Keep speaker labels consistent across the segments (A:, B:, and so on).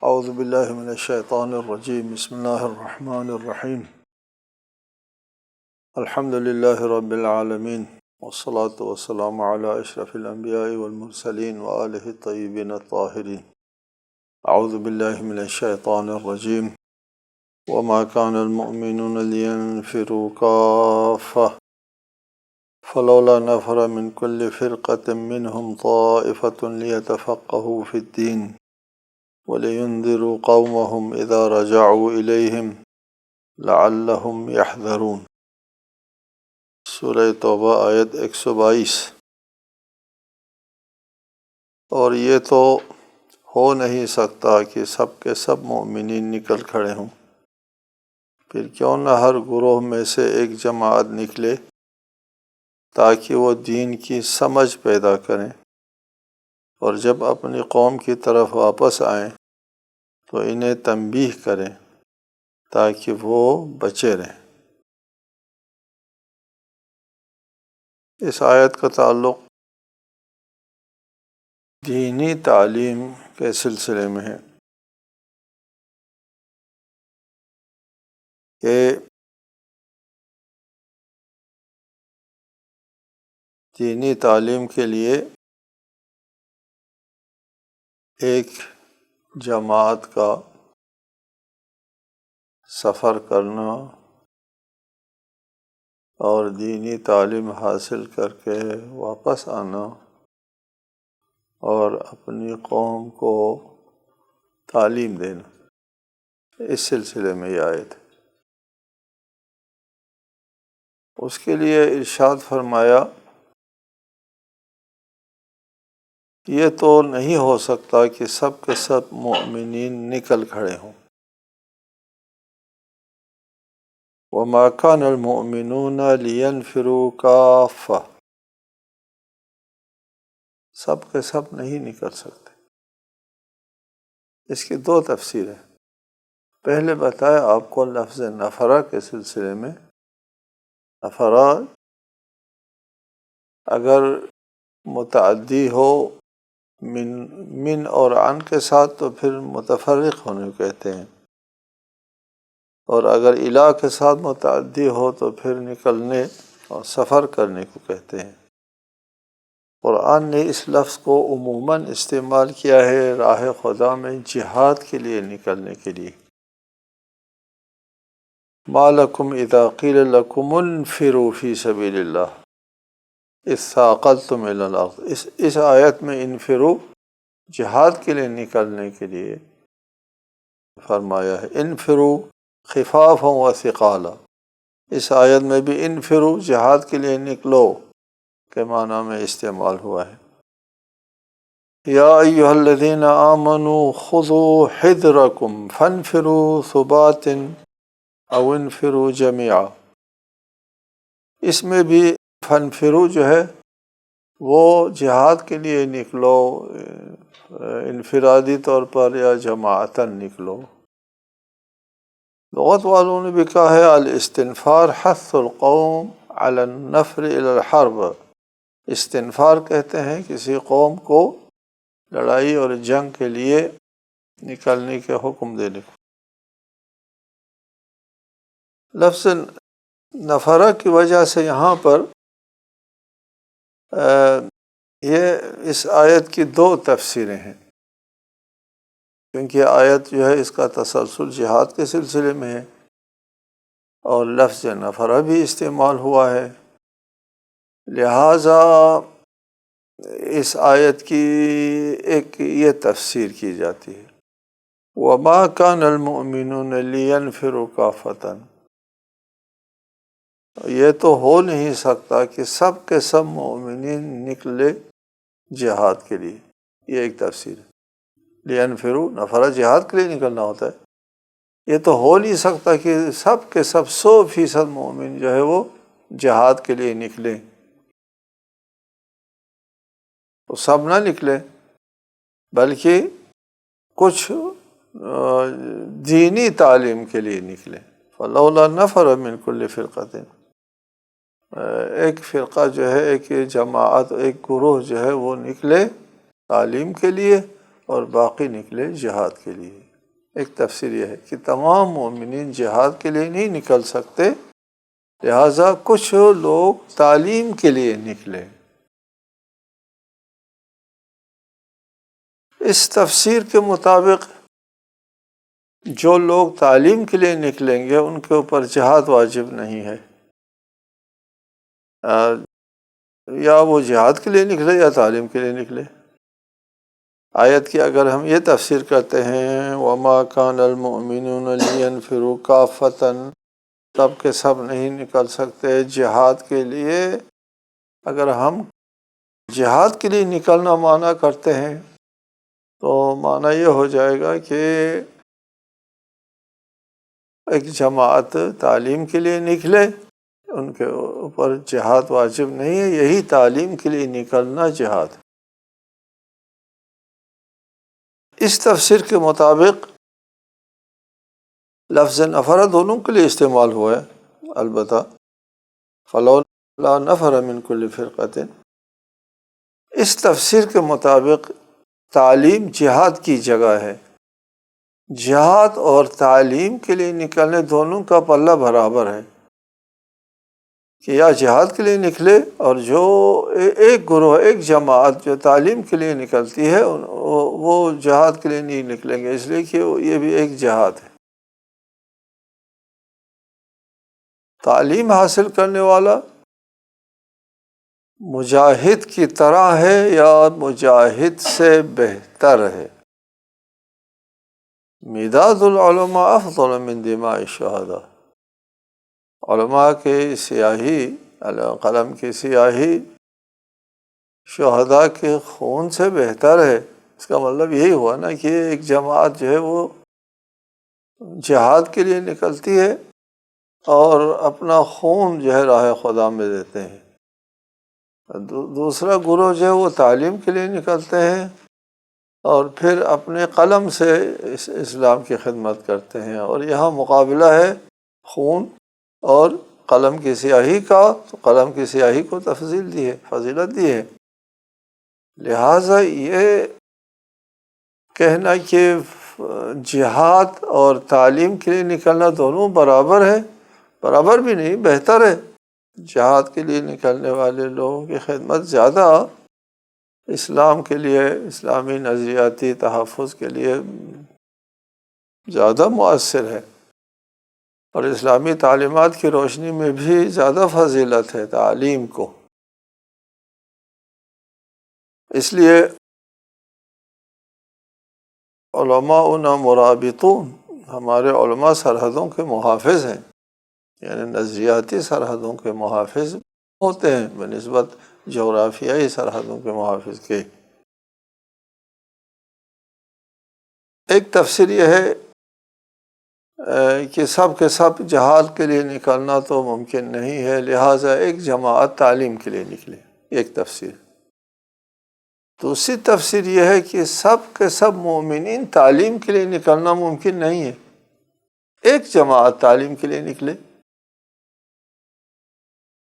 A: اعوذ باللہ من الشیطان الرجیم بسم اللہ الرحمن الرحیم الحمد للہ رب العالمین والصلاة والسلام علی اشرف الانبیاء والمرسلین وآلہ الطیبین الطاہرین اعوذ باللہ من الشیطان الرجیم وما كان المؤمنون لينفروا كافة فلولا نفر من كل فرقة منهم طائفة ليتفقهوا في الدين وَلِيُنذِرُوا قَوْمَهُمْ إِذَا رَجَعُوا إِلَيْهِمْ لَعَلَّهُمْ يَحْذَرُونَ۔ سورہ توبہ آیت 122۔ اور یہ تو ہو نہیں سکتا کہ سب کے سب مومنین نکل کھڑے ہوں، پھر کیوں نہ ہر گروہ میں سے ایک جماعت نکلے تاکہ وہ دین کی سمجھ پیدا کریں، اور جب اپنی قوم کی طرف واپس آئیں تو انہیں تنبیہ کریں تاکہ وہ بچے رہیں۔ اس آیت کا تعلق دینی تعلیم کے سلسلے میں ہے کہ دینی تعلیم کے لیے ایک جماعت کا سفر کرنا اور دینی تعلیم حاصل کر کے واپس آنا اور اپنی قوم کو تعلیم دینا، اس سلسلے میں یہ آیت ہے۔ اس کے لیے ارشاد فرمایا یہ تو نہیں ہو سکتا کہ سب کے سب مومنین نکل کھڑے ہوں۔ وَمَا كَانَ الْمُؤْمِنُونَ لِيَنْفِرُوا كَافَّةً، سب کے سب نہیں نکل سکتے۔ اس کی دو تفسیر ہیں۔ پہلے بتایا آپ کو لفظ نفرہ کے سلسلے میں، نفرہ اگر متعدی ہو من اور عن کے ساتھ تو پھر متفرق ہونے کو کہتے ہیں، اور اگر الا کے ساتھ متعدی ہو تو پھر نکلنے اور سفر کرنے کو کہتے ہیں۔ قرآن نے اس لفظ کو عموماً استعمال کیا ہے راہ خدا میں جہاد کے لیے نکلنے کے لیے۔ مَا لَكُمْ إِذَا قِيلَ لَكُمُ انفِرُوا فِي سَبِيلِ اللَّهِ اِذْ ثَاقَلْتُمْ إِلَى الْأَرْضِ، اس آیت میں انفرو جہاد کے لیے نکلنے کے لیے فرمایا ہے، انفرو خفافا و ثقالا۔ اس آیت میں بھی انفرو جہاد کے لیے نکلو کے معنی میں استعمال ہوا ہے۔ یا ایھا الذین آمنوا خذوا حذرکم فانفروا ثبات او انفروا جميعا۔ اس میں بھی فانفروا جو ہے وہ جہاد کے لیے نکلو، انفرادی طور پر یا جماعتاً نکلو۔ لغت والوں نے بھی کہا ہے الاستنفار حث القوم علی النفر الی الحرب۔ استنفار کہتے ہیں کسی قوم کو لڑائی اور جنگ کے لیے نکلنے کے حکم دینے کو۔ لفظ نفرہ کی وجہ سے یہاں پر یہ اس آیت کی دو تفسیریں ہیں، کیونکہ آیت جو ہے اس کا تسلسل جہاد کے سلسلے میں ہے اور لفظ نفرہ بھی استعمال ہوا ہے، لہٰذا اس آیت کی ایک یہ تفسیر کی جاتی ہے وَمَا كَانَ الْمُؤْمِنُونَ لِيَنْفِرُوا كَافَّةً۔ یہ تو ہو نہیں سکتا کہ سب کے سب مومنین نکلے جہاد کے لیے، یہ ایک تفسیر ہے۔ لِيَنْفِرُوا نفرہ جہاد کے لیے نکلنا ہوتا ہے، یہ تو ہو نہیں سکتا کہ سب کے سب 100% مومن جو ہے وہ جہاد کے لیے نکلیں، وہ سب نہ نکلے بلکہ کچھ دینی تعلیم کے لیے نکلے۔ فلولا نفر من کل فرقۃ، ایک فرقہ جو ہے، ایک جماعت، ایک گروہ جو ہے وہ نکلے تعلیم کے لیے، اور باقی نکلے جہاد کے لیے۔ ایک تفسیر یہ ہے کہ تمام مومنین جہاد کے لیے نہیں نکل سکتے، لہٰذا کچھ لوگ تعلیم کے لیے نکلے۔ اس تفسیر کے مطابق جو لوگ تعلیم کے لیے نکلیں گے ان کے اوپر جہاد واجب نہیں ہے، یا وہ جہاد کے لیے نکلے یا تعلیم کے لیے نکلے۔ آیت کی اگر ہم یہ تفسیر کرتے ہیں وَمَا كَانَ الْمُؤْمِنُونَ لِيَنْفِرُوا كَافَّةً، سب کے سب نہیں نکل سکتے جہاد کے لیے، اگر ہم جہاد کے لیے نکلنا معنی کرتے ہیں تو معنی یہ ہو جائے گا کہ ایک جماعت تعلیم کے لیے نکلے، ان کے اوپر جہاد واجب نہیں ہے، یہی تعلیم کے لیے نکلنا جہاد۔ اس تفسیر کے مطابق لفظ نفر دونوں کے لیے استعمال ہوا ہے، البتہ فلولا نفر من کل فرقۃ، اس تفسیر کے مطابق تعلیم جہاد کی جگہ ہے، جہاد اور تعلیم کے لیے نکلنے دونوں کا پلہ برابر ہے، کہ یا جہاد کے لیے نکلے، اور جو ایک گروہ ایک جماعت جو تعلیم کے لیے نکلتی ہے وہ جہاد کے لیے نہیں نکلیں گے، اس لیے کہ یہ بھی ایک جہاد ہے۔ تعلیم حاصل کرنے والا مجاہد کی طرح ہے یا مجاہد سے بہتر ہے؟ مداد العلماء افضل من دماء الشہداء، علماء کے سیاہی، قلم کی سیاہی شہداء کے خون سے بہتر ہے۔ اس کا مطلب یہی ہوا نا کہ ایک جماعت جو ہے وہ جہاد کے لیے نکلتی ہے اور اپنا خون جو ہے راہ خدا میں دیتے ہیں، دوسرا گروہ جو ہے وہ تعلیم کے لیے نکلتے ہیں اور پھر اپنے قلم سے اسلام کی خدمت کرتے ہیں، اور یہاں مقابلہ ہے خون اور قلم کی سیاہی کا، تو قلم کی سیاہی کو تفضیل دی ہے، فضیلت دی ہے۔ لہٰذا یہ کہنا کہ جہاد اور تعلیم کے لیے نکلنا دونوں برابر ہے، برابر بھی نہیں، بہتر ہے۔ جہاد کے لیے نکلنے والے لوگوں کی خدمت زیادہ اسلام کے لیے، اسلامی نظریاتی تحفظ کے لیے زیادہ مؤثر ہے، اور اسلامی تعلیمات کی روشنی میں بھی زیادہ فضیلت ہے تعلیم کو۔ اس لیے علماؤنا مرابطون، ہمارے علماء سرحدوں کے محافظ ہیں، یعنی نظریاتی سرحدوں کے محافظ ہوتے ہیں بنسبت جغرافیائی سرحدوں کے محافظ کے۔ ایک تفسیر یہ ہے کہ سب کے سب جہاد کے لیے نکلنا تو ممکن نہیں ہے، لہٰذا ایک جماعت تعلیم کے لیے نکلے، ایک تفسیر۔ دوسری تفسیر یہ ہے کہ سب کے سب مومنین تعلیم کے لیے نکلنا ممکن نہیں ہے، ایک جماعت تعلیم کے لیے نکلے۔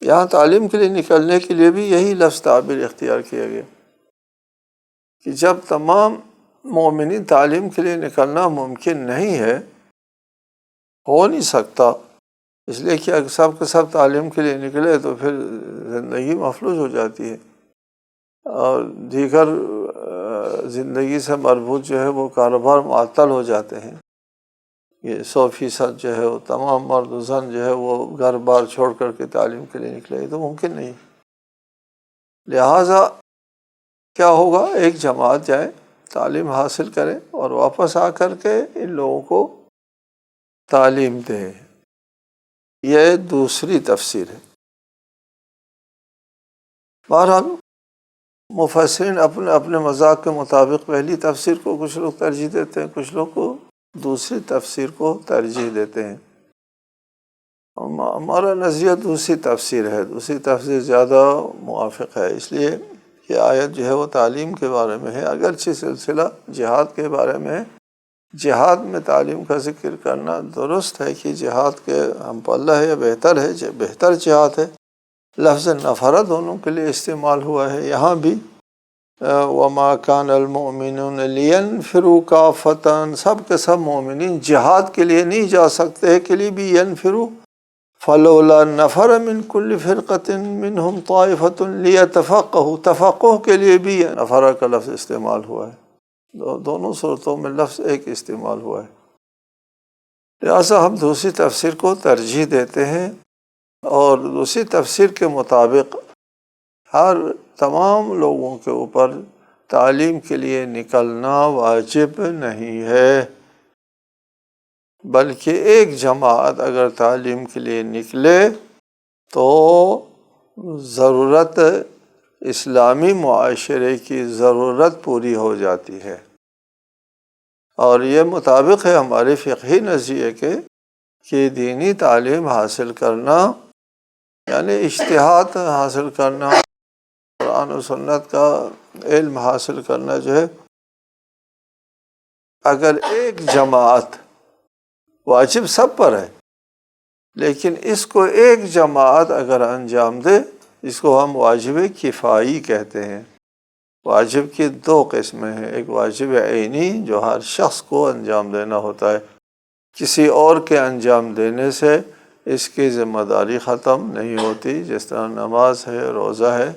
A: یہاں تعلیم کے لیے نکلنے کے لیے بھی یہی لفظ تعبیر اختیار کیا گیا کہ جب تمام مومنین تعلیم کے لیے نکلنا ممکن نہیں ہے، ہو نہیں سکتا، اس لیے کہ اگر سب کے سب تعلیم کے لیے نکلے تو پھر زندگی مفلوج ہو جاتی ہے، اور دیگر زندگی سے مربوط جو ہے وہ کاروبار معطل ہو جاتے ہیں۔ یہ 100% جو ہے وہ تمام مرد و زن جو ہے وہ گھر بار چھوڑ کر کے تعلیم کے لیے نکلے، تو ممکن نہیں۔ لہٰذا کیا ہوگا، ایک جماعت جائے، تعلیم حاصل کرے اور واپس آ کر کے ان لوگوں کو تعلیم دے۔ یہ دوسری تفسیر ہے۔ بہرحال مفسرین اپنے اپنے مذاق کے مطابق پہلی تفسیر کو کچھ لوگ ترجیح دیتے ہیں، کچھ لوگ کو دوسری تفسیر کو ترجیح دیتے ہیں۔ ہمارا نظریہ دوسری تفسیر ہے، دوسری تفسیر زیادہ موافق ہے، اس لیے کہ آیت جو ہے وہ تعلیم کے بارے میں ہے، اگرچہ سلسلہ جہاد کے بارے میں ہے۔ جہاد میں تعلیم کا ذکر کرنا درست ہے کہ جہاد کے ہم پلہ ہے یا بہتر ہے، بہتر جہاد ہے۔ لفظ نفرہ دونوں کے لیے استعمال ہوا ہے، یہاں بھی وما کان المؤمنون لینفروا کافۃ، سب کے سب مومنین جہاد کے لیے نہیں جا سکتے کے لیے بھی ینفروا، فلولا نفر من کل فرقۃ منہم طائفۃ لیتفقہوا، تفقہ کے لیے بھی نفر کا لفظ استعمال ہوا ہے، دونوں صورتوں میں لفظ ایک استعمال ہوا ہے۔ لہٰذا ہم دوسری تفسیر کو ترجیح دیتے ہیں، اور دوسری تفسیر کے مطابق تمام لوگوں کے اوپر تعلیم کے لیے نکلنا واجب نہیں ہے، بلکہ ایک جماعت اگر تعلیم کے لیے نکلے تو ضرورت، اسلامی معاشرے کی ضرورت پوری ہو جاتی ہے، اور یہ مطابق ہے ہمارے فقہی نظریے کے کہ دینی تعلیم حاصل کرنا یعنی اجتہاد حاصل کرنا، قرآن و سنت کا علم حاصل کرنا جو ہے، اگر ایک جماعت واجب سب پر ہے، لیکن اس کو ایک جماعت اگر انجام دے، اس کو ہم واجب کفائی کہتے ہیں۔ واجب کی دو قسمیں ہیں، ایک واجب عینی جو ہر شخص کو انجام دینا ہوتا ہے، کسی اور کے انجام دینے سے اس کی ذمہ داری ختم نہیں ہوتی، جس طرح نماز ہے، روزہ ہے،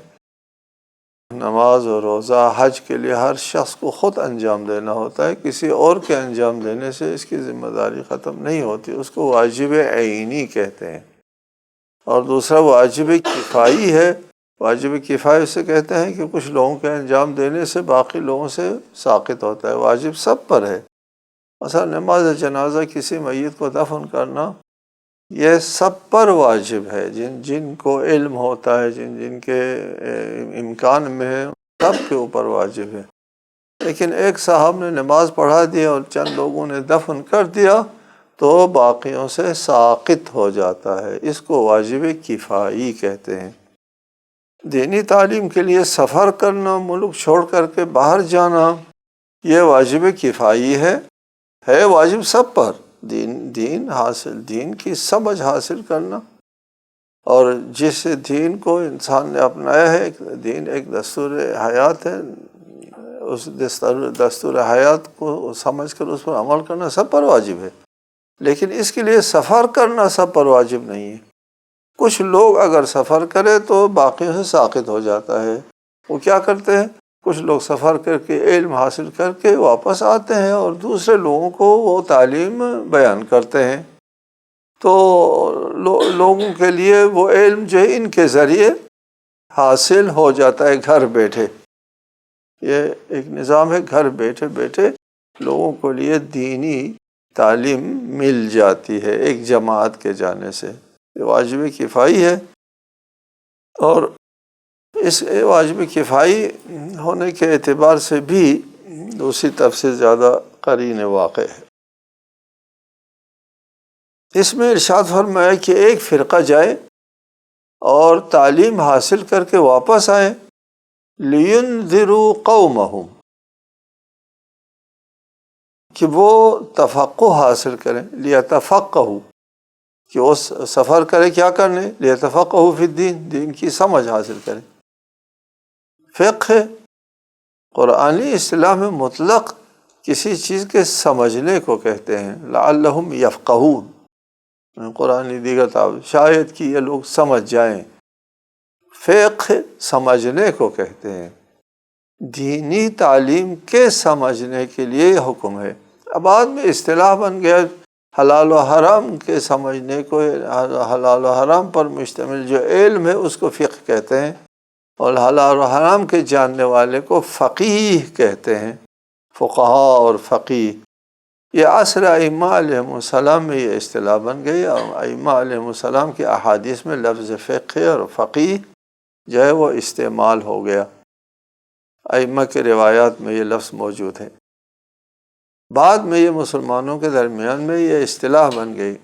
A: نماز اور روزہ حج کے لیے ہر شخص کو خود انجام دینا ہوتا ہے، کسی اور کے انجام دینے سے اس کی ذمہ داری ختم نہیں ہوتی، اس کو واجب عینی کہتے ہیں۔ اور دوسرا واجب کفائی ہے، واجب کفائی اسے کہتے ہیں کہ کچھ لوگوں کے انجام دینے سے باقی لوگوں سے ساقط ہوتا ہے، واجب سب پر ہے۔ مثلا نماز جنازہ، کسی میت کو دفن کرنا، یہ سب پر واجب ہے، جن کو علم ہوتا ہے، جن کے امکان میں ہے، سب کے اوپر واجب ہے۔ لیکن ایک صاحب نے نماز پڑھا دی اور چند لوگوں نے دفن کر دیا تو باقیوں سے ساقط ہو جاتا ہے، اس کو واجب کفائی کہتے ہیں۔ دینی تعلیم کے لیے سفر کرنا، ملک چھوڑ کر کے باہر جانا، یہ واجب کفائی ہے واجب سب پر، دین کی سمجھ حاصل کرنا، اور جس دین کو انسان نے اپنایا ہے، دین ایک دستور حیات ہے، اس دستور حیات کو سمجھ کر اس پر عمل کرنا سب پر واجب ہے، لیکن اس کے لیے سفر کرنا سب پر واجب نہیں ہے۔ کچھ لوگ اگر سفر کرے تو باقیوں سے ساقط ہو جاتا ہے۔ وہ کیا کرتے ہیں؟ کچھ لوگ سفر کر کے علم حاصل کر کے واپس آتے ہیں اور دوسرے لوگوں کو وہ تعلیم بیان کرتے ہیں، تو لوگوں کے لیے وہ علم جو ہے ان کے ذریعے حاصل ہو جاتا ہے گھر بیٹھے۔ یہ ایک نظام ہے، گھر بیٹھے بیٹھے لوگوں کو لیے دینی تعلیم مل جاتی ہے ایک جماعت کے جانے سے، یہ واجب کفائی ہے۔ اور اس واجب کفائی ہونے کے اعتبار سے بھی دوسری تفسیر زیادہ قرین واقع ہے۔ اس میں ارشاد فرمایا کہ ایک فرقہ جائے اور تعلیم حاصل کر کے واپس آئے، لِيُنذِرُوا قَوْمَهُمْ، کہ وہ تفقہ حاصل کریں، لِيَتَفَقَّهُوا، کہ وہ سفر کرے کیا کرنے، لِيَتَفَقَّهُوا فِي الدِّينِ، دین کی سمجھ حاصل کریں۔ فقہ قرآنی اصطلاح میں مطلق کسی چیز کے سمجھنے کو کہتے ہیں، لعلہم یفقہون، قرآنی دیگر تعبیر شاید کہ یہ لوگ سمجھ جائیں۔ فقہ سمجھنے کو کہتے ہیں، دینی تعلیم کے سمجھنے کے لیے حکم ہے۔ اب بعد میں اصطلاح بن گیا حلال و حرام کے سمجھنے کو، حلال و حرام پر مشتمل جو علم ہے اس کو فقہ کہتے ہیں، اور حلال و حرام کے جاننے والے کو فقیہ کہتے ہیں، فقہاء اور فقیہ۔ یہ عصر ائمہ علیہ السلام میں یہ اصطلاح بن گئی، اور ائمہ علیہ السلام کی احادیث میں لفظ فقہ اور فقیہ جو ہے وہ استعمال ہو گیا، ائمہ کے روایات میں یہ لفظ موجود ہے۔ بعد میں یہ مسلمانوں کے درمیان میں یہ اصطلاح بن گئی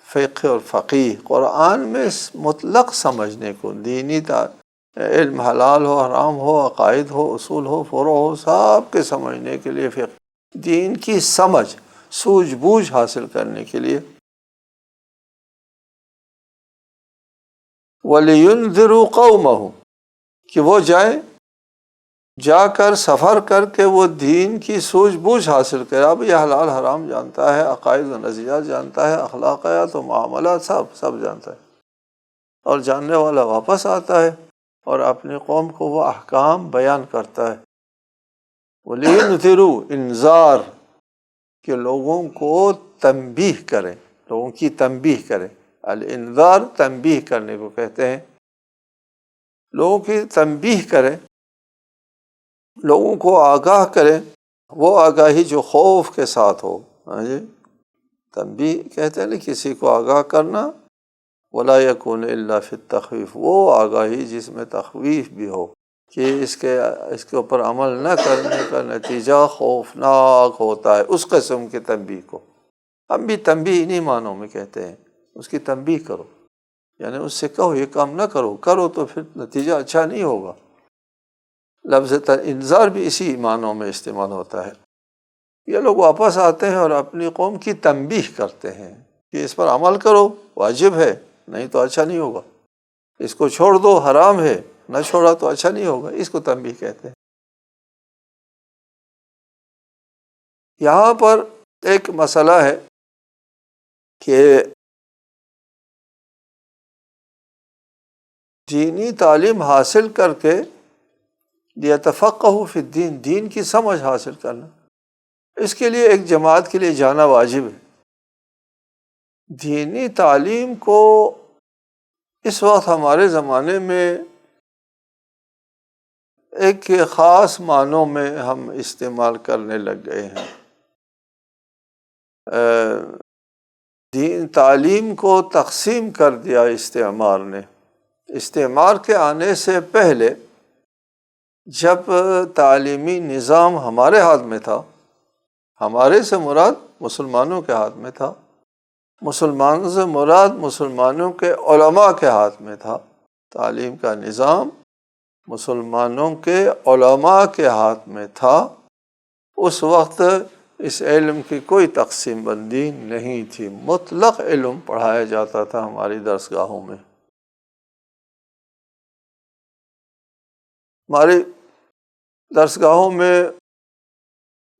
A: فقہ اور فقیہ، قرآن میں مطلق سمجھنے کو، دینی علم حلال ہو، حرام ہو، عقائد ہو، اصول ہو، فروع ہو، سب کے سمجھنے کے لیے فقہ، دین کی سمجھ، سوجھ بوجھ حاصل کرنے کے لیے۔ وَلِيُنذِرُوا قَوْمَهُمْ، کہ وہ جائیں جا کر سفر کر کے وہ دین کی سوجھ بوجھ حاصل کرے. اب یہ حلال حرام جانتا ہے، عقائد و نظریات جانتا ہے، اخلاقیات و معاملات سب جانتا ہے، اور جاننے والا واپس آتا ہے اور اپنی قوم کو وہ احکام بیان کرتا ہے. وَلِيُنذِرُوا انذار، کہ لوگوں کو تنبیہ کریں، لوگوں کی تنبیہ کریں. الانذار تنبیہ کرنے کو کہتے ہیں. لوگوں کی تنبیہ کریں، لوگوں کو آگاہ کریں، وہ آگاہی جو خوف کے ساتھ ہو. ہاں جی، تنبیہ کہتے ہیں نا کسی کو آگاہ کرنا. وَلَا يَكُونَ إِلَّا فِي التَّخْوِيفِ، وہ آگاہی جس میں تخویف بھی ہو کہ اس کے اوپر عمل نہ کرنے کا نتیجہ خوفناک ہوتا ہے. اس قسم کے تنبیہ کو ہم بھی تنبیہ انہی معنوں میں کہتے ہیں. اس کی تنبیہ کرو، یعنی اس سے کہو یہ کام نہ کرو تو پھر نتیجہ اچھا نہیں ہوگا. لفظ انذار بھی اسی معنوں میں استعمال ہوتا ہے. یہ لوگ واپس آتے ہیں اور اپنی قوم کی تنبیہ کرتے ہیں کہ اس پر عمل کرو، واجب ہے، نہیں تو اچھا نہیں ہوگا. اس کو چھوڑ دو، حرام ہے، نہ چھوڑا تو اچھا نہیں ہوگا. اس کو تنبیہ کہتے ہیں. یہاں پر ایک مسئلہ ہے کہ دینی تعلیم حاصل کر کے لیتفقہوا فی الدین، دین کی سمجھ حاصل کرنا، اس کے لیے ایک جماعت کے لیے جانا واجب ہے. دینی تعلیم کو اس وقت ہمارے زمانے میں ایک خاص معنوں میں ہم استعمال کرنے لگ گئے ہیں. دین تعلیم کو تقسیم کر دیا استعمار نے. استعمار کے آنے سے پہلے جب تعلیمی نظام ہمارے ہاتھ میں تھا، ہمارے سے مراد مسلمانوں کے ہاتھ میں تھا، مسلمانوں سے مراد مسلمانوں کے علماء کے ہاتھ میں تھا. تعلیم کا نظام مسلمانوں کے علماء کے ہاتھ میں تھا. اس وقت اس علم کی کوئی تقسیم بندی نہیں تھی، مطلق علم پڑھایا جاتا تھا ہماری درسگاہوں میں. ہماری درسگاہوں میں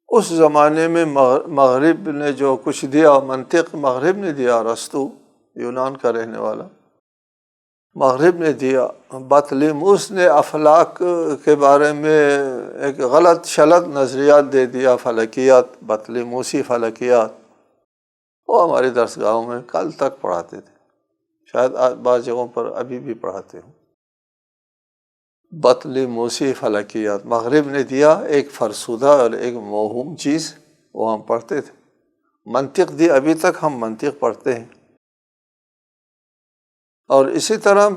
A: اس زمانے میں مغرب نے جو کچھ دیا، منطق مغرب نے دیا، ارسطو یونان کا رہنے والا مغرب نے دیا. بطلیموس نے افلاک کے بارے میں ایک غلط شلط نظریات دے دیا، فلکیات، بطلیموسی فلکیات. وہ ہماری درسگاہوں میں کل تک پڑھاتے تھے، شاید بعض جگہوں پر ابھی بھی پڑھاتے ہوں. بطلیموسی فلکیات مغرب نے دیا، ایک فرسودہ اور ایک موہوم چیز، وہ ہم پڑھتے تھے. منطق دی، ابھی تک ہم منطق پڑھتے ہیں. اور اسی طرح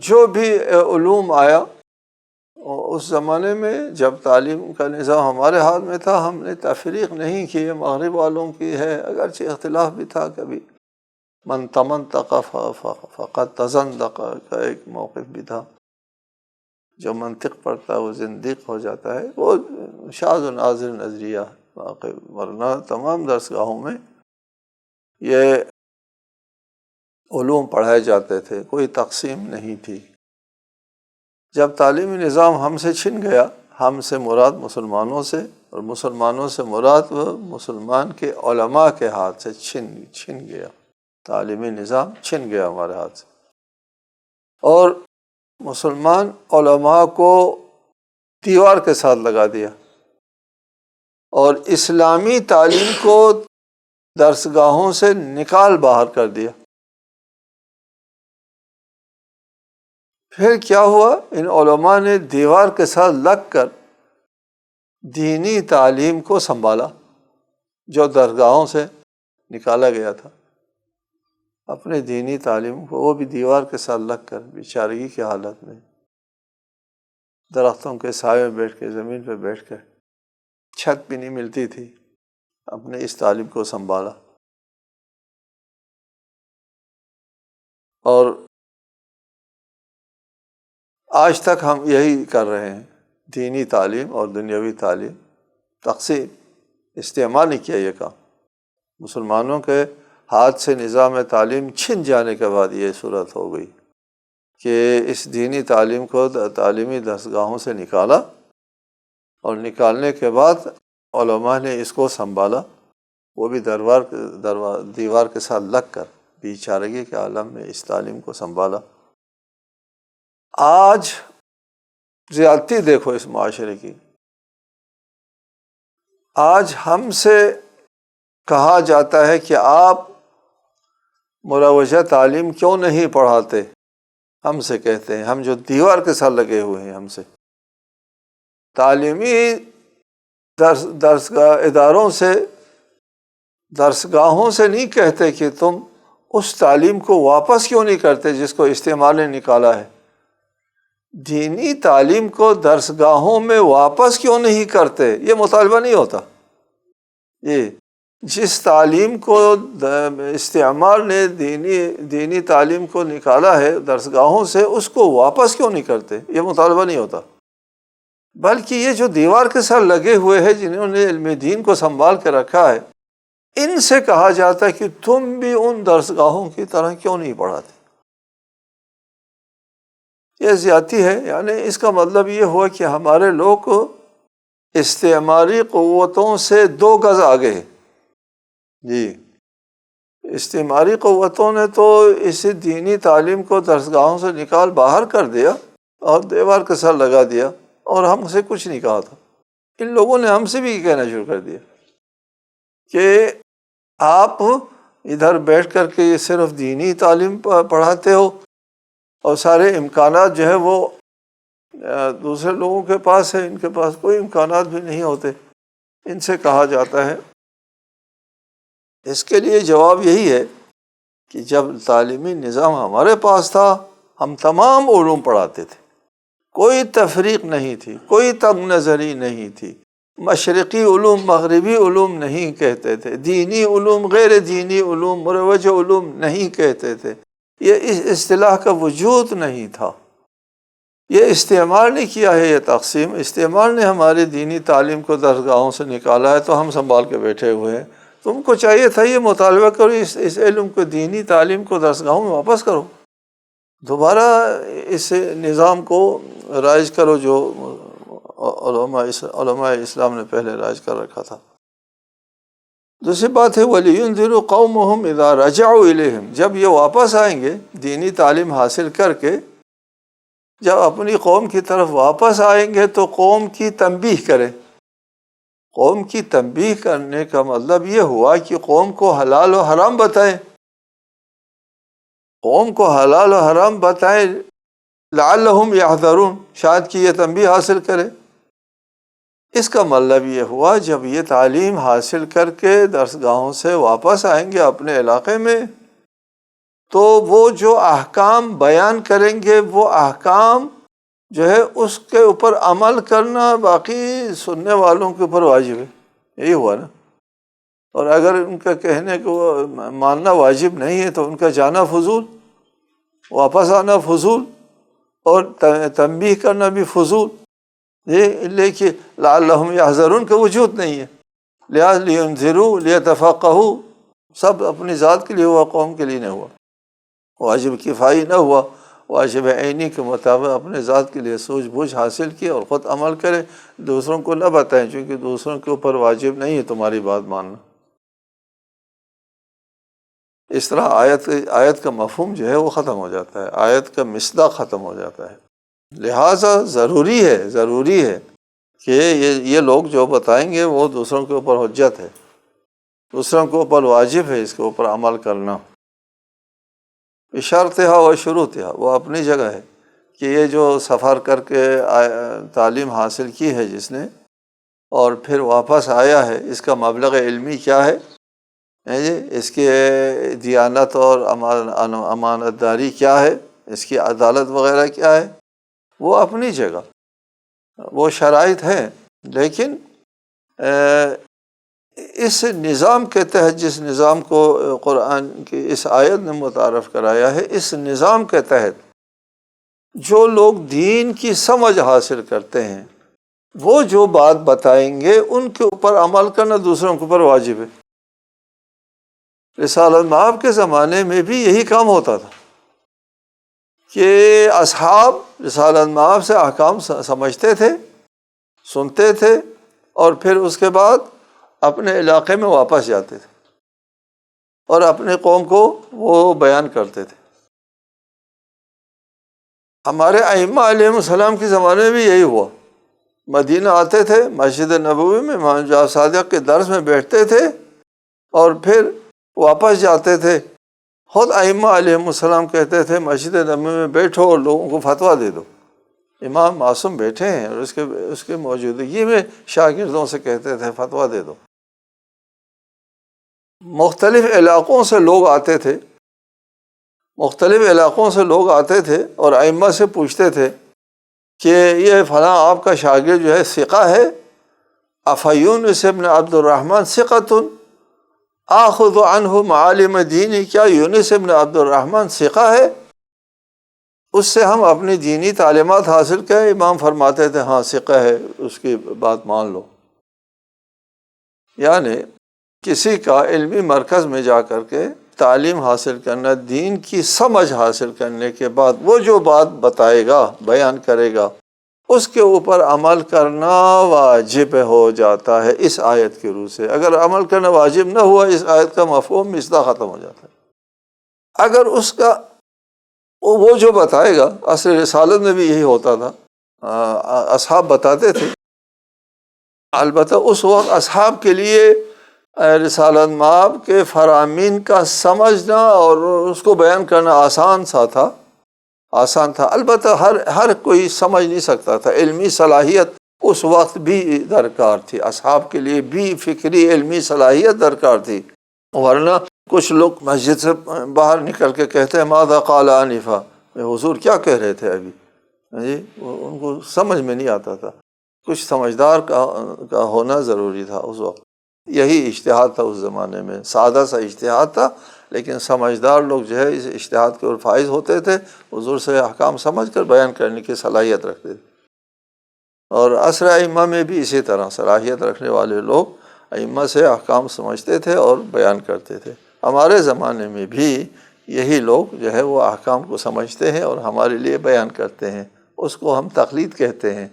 A: جو بھی علوم آیا اس زمانے میں، جب تعلیم کا نظام ہمارے ہاتھ میں تھا، ہم نے تفریق نہیں کی مغرب والوں کی ہے، اگرچہ اختلاف بھی تھا. کبھی من تمنطق فقد تزندق کا ایک موقف بھی تھا. جو منطق پڑھتا ہے وہ زندیق ہو جاتا ہے، وہ شاذ و نادر نظریہ واقع. ورنہ تمام درسگاہوں میں یہ علوم پڑھائے جاتے تھے، کوئی تقسیم نہیں تھی. جب تعلیمی نظام ہم سے چھن گیا، ہم سے مراد مسلمانوں سے، اور مسلمانوں سے مراد وہ مسلمان کے علماء کے ہاتھ سے چھن گیا. تعلیمی نظام چھن گیا ہمارے ہاتھ سے، اور مسلمان علماء کو دیوار کے ساتھ لگا دیا، اور اسلامی تعلیم کو درسگاہوں سے نکال باہر کر دیا. پھر کیا ہوا؟ ان علماء نے دیوار کے ساتھ لگ کر دینی تعلیم کو سنبھالا، جو درگاہوں سے نکالا گیا تھا. اپنے دینی تعلیم کو وہ بھی دیوار کے ساتھ لگ کر، بیچارگی کی حالت میں، درختوں کے سائے میں بیٹھ کے، زمین پہ بیٹھ کر، چھت بھی نہیں ملتی تھی، اپنے اس تعلیم کو سنبھالا. اور آج تک ہم یہی کر رہے ہیں. دینی تعلیم اور دنیاوی تعلیم تقسیم، استعمال نہیں کیا یہ کام. مسلمانوں کے ہاتھ سے نظام تعلیم چھن جانے کے بعد یہ صورت ہو گئی کہ اس دینی تعلیم کو تعلیمی درسگاہوں سے نکالا اور نکالنے کے بعد علماء نے اس کو سنبھالا، وہ بھی دیوار کے ساتھ لگ کر بے چارگی کے عالم میں اس تعلیم کو سنبھالا۔ آج زیادتی دیکھو اس معاشرے کی، آج ہم سے کہا جاتا ہے کہ آپ مروجہ تعلیم کیوں نہیں پڑھاتے، ہم سے کہتے ہیں، ہم جو دیوار کے ساتھ لگے ہوئے ہیں، ہم سے تعلیمی اداروں سے، درسگاہوں سے نہیں کہتے کہ تم اس تعلیم کو واپس کیوں نہیں کرتے جس کو استعمال نے نکالا ہے، دینی تعلیم کو درسگاہوں میں واپس کیوں نہیں کرتے، یہ مطالبہ نہیں ہوتا۔ یہ جس تعلیم کو استعمال نے دینی تعلیم کو نکالا ہے درسگاہوں سے، اس کو واپس کیوں نہیں کرتے، یہ مطالبہ نہیں ہوتا، بلکہ یہ جو دیوار کے ساتھ لگے ہوئے ہیں، جنہوں نے علم دین کو سنبھال کے رکھا ہے، ان سے کہا جاتا ہے کہ تم بھی ان درسگاہوں کی طرح کیوں نہیں پڑھاتے۔ یہ زیادتی ہے، یعنی اس کا مطلب یہ ہوا کہ ہمارے لوگ استعماری قوتوں سے 2 گز آگے ہیں۔ جی، استعماری قوتوں نے تو اس دینی تعلیم کو درسگاہوں سے نکال باہر کر دیا اور دیوار کے ساتھ لگا دیا، اور ہم سے کچھ نہیں کہا تھا۔ ان لوگوں نے ہم سے بھی کہنا شروع کر دیا کہ آپ ادھر بیٹھ کر کے یہ صرف دینی تعلیم پڑھاتے ہو، اور سارے امکانات جو ہے وہ دوسرے لوگوں کے پاس ہے، ان کے پاس کوئی امکانات بھی نہیں ہوتے، ان سے کہا جاتا ہے۔ اس کے لیے جواب یہی ہے کہ جب تعلیمی نظام ہمارے پاس تھا، ہم تمام علوم پڑھاتے تھے، کوئی تفریق نہیں تھی، کوئی تنگ نظری نہیں تھی، مشرقی علوم مغربی علوم نہیں کہتے تھے، دینی علوم غیر دینی علوم مروج علوم نہیں کہتے تھے، یہ اس اصطلاح کا وجود نہیں تھا۔ یہ استعمال نہیں کیا ہے، یہ تقسیم استعمال نے ہماری دینی تعلیم کو درسگاہوں سے نکالا ہے، تو ہم سنبھال کے بیٹھے ہوئے ہیں۔ تم کو چاہیے تھا یہ مطالبہ کرو، اس علم کو، دینی تعلیم کو درسگاہوں میں واپس کرو، دوبارہ اس نظام کو رائج کرو جو علماء اسلام نے پہلے رائج کر رکھا تھا۔ دوسری بات ہے وَلِيُنذِرُوا قَوْمَهُمْ إِذَا رَجَعُوا إِلَيْهِمْ، جب یہ واپس آئیں گے دینی تعلیم حاصل کر کے، جب اپنی قوم کی طرف واپس آئیں گے تو قوم کی تنبیہ کریں۔ قوم کی تنبیہ کرنے کا مطلب یہ ہوا کہ قوم کو حلال و حرام بتائیں، قوم کو حلال و حرام بتائیں، لعلہم یحذرون، شاید کہ یہ تنبیہ حاصل کرے۔ اس کا مطلب یہ ہوا جب یہ تعلیم حاصل کر کے درسگاہوں سے واپس آئیں گے اپنے علاقے میں، تو وہ جو احکام بیان کریں گے، وہ احکام جو ہے اس کے اوپر عمل کرنا باقی سننے والوں کے اوپر واجب ہے، یہی ہوا نا۔ اور اگر ان کا کہنے کو ماننا واجب نہیں ہے تو ان کا جانا فضول، واپس آنا فضول، اور تنبیہ کرنا بھی فضول، لیکن لعلہم یحذرون کا وجود نہیں ہے، لہذا لینذروا لیتفقہوا، سب اپنی ذات کے لیے ہوا، قوم کے لیے نہیں ہوا، واجب کفائی نہ ہوا، واجب عینی کے مطابق اپنے ذات کے لیے سوجھ بوجھ حاصل کی اور خود عمل کرے، دوسروں کو نہ بتائیں، چونکہ دوسروں کے اوپر واجب نہیں ہے تمہاری بات ماننا۔ اس طرح آیت کا مفہوم جو ہے وہ ختم ہو جاتا ہے، آیت کا مصداق ختم ہو جاتا ہے۔ لہٰذا ضروری ہے کہ یہ لوگ جو بتائیں گے وہ دوسروں کے اوپر حجت ہے، دوسروں کے اوپر واجب ہے اس کے اوپر عمل کرنا، بشرطہا و شروطہا، وہ اپنی جگہ ہے کہ یہ جو سفر کر کے تعلیم حاصل کی ہے جس نے اور پھر واپس آیا ہے، اس کا مبلغ علمی کیا ہے، اس کی دیانت اور امانت داری کیا ہے، اس کی عدالت وغیرہ کیا ہے، وہ اپنی جگہ، وہ شرائط ہیں، لیکن اس نظام کے تحت، جس نظام کو قرآن کی اس آیت نے متعارف کرایا ہے، اس نظام کے تحت جو لوگ دین کی سمجھ حاصل کرتے ہیں، وہ جو بات بتائیں گے ان کے اوپر عمل کرنا دوسروں کے اوپر واجب ہے۔ رسالت مآب کے زمانے میں بھی یہی کام ہوتا تھا کہ اصحاب رسالت مآب سے احکام سمجھتے تھے سنتے تھے اور پھر اس کے بعد اپنے علاقے میں واپس جاتے تھے اور اپنے قوم کو وہ بیان کرتے تھے۔ ہمارے ائمہ علیہ السلام کے زمانے میں بھی یہی ہوا، مدینہ آتے تھے، مسجد نبوی میں امام جعفر صادق کے درس میں بیٹھتے تھے اور پھر واپس جاتے تھے۔ خود ائمہ علیہ السلام کہتے تھے مسجد نبوی میں بیٹھو اور لوگوں کو فتویٰ دے دو، امام معصوم بیٹھے ہیں اور اس کے موجودگی میں شاگردوں سے کہتے تھے فتویٰ دے دو۔ مختلف علاقوں سے لوگ آتے تھے، اور ائمہ سے پوچھتے تھے کہ یہ فلاں آپ کا شاگرد جو ہے ثقہ ہے، افیونس ابن عبد الرحمن ثقۃ آخذ عنہ معالم دینی، کیا یونس ابن عبد الرحمن ثقہ ہے، اس سے ہم اپنی دینی تعلیمات حاصل کریں؟ امام فرماتے تھے ہاں ثقہ ہے، اس کی بات مان لو۔ یعنی کسی کا علمی مرکز میں جا کر کے تعلیم حاصل کرنا، دین کی سمجھ حاصل کرنے کے بعد وہ جو بات بتائے گا، بیان کرے گا، اس کے اوپر عمل کرنا واجب ہو جاتا ہے اس آیت کی روح سے۔ اگر عمل کرنا واجب نہ ہوا، اس آیت کا مفہوم مصداق ختم ہو جاتا ہے۔ اگر اس کا وہ جو بتائے گا، عصر رسالت میں بھی یہی ہوتا تھا، اصحاب بتاتے تھے، البتہ اس وقت اصحاب کے لیے رسالت مآب کے فرامین کا سمجھنا اور اس کو بیان کرنا آسان تھا، البتہ ہر کوئی سمجھ نہیں سکتا تھا، علمی صلاحیت اس وقت بھی درکار تھی، اصحاب کے لیے بھی فکری علمی صلاحیت درکار تھی، ورنہ کچھ لوگ مسجد سے باہر نکل کے کہتے ہیں ماذا قال آنفا، حضور کیا کہہ رہے تھے ابھی، جی ان کو سمجھ میں نہیں آتا تھا۔ کچھ سمجھدار کا ہونا ضروری تھا اس وقت، یہی اجتہاد تھا اس زمانے میں، سادہ سا اجتہاد تھا، لیکن سمجھدار لوگ جو ہے اس اجتہاد کے اوپر فائز ہوتے تھے، حضور سے احکام سمجھ کر بیان کرنے کی صلاحیت رکھتے تھے۔ اور عصر ائمہ میں بھی اسی طرح صلاحیت رکھنے والے لوگ ائمہ سے احکام سمجھتے تھے اور بیان کرتے تھے۔ ہمارے زمانے میں بھی یہی لوگ جو ہے وہ احکام کو سمجھتے ہیں اور ہمارے لیے بیان کرتے ہیں، اس کو ہم تقلید کہتے ہیں،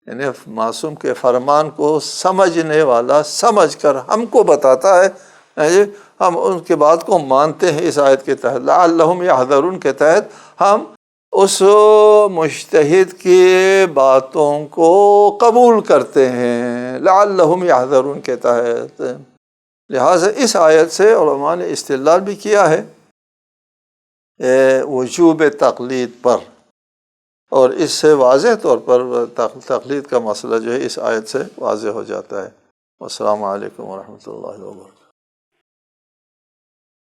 A: یعنی معصوم کے فرمان کو سمجھنے والا سمجھ کر ہم کو بتاتا ہے، ہم ان کے بات کو مانتے ہیں۔ اس آیت کے تحت لعلہم یحذرون کے تحت ہم اس مجتہد کی باتوں کو قبول کرتے ہیں، لعلہم یحذرون کے تحت۔ لہٰذا اس آیت سے علماء نے استدلال بھی کیا ہے وجوب تقلید پر، اور اس سے واضح طور پر تقلید کا مسئلہ جو ہے اس آیت سے واضح ہو جاتا ہے۔ السلام علیکم ورحمۃ اللہ وبرکاتہ۔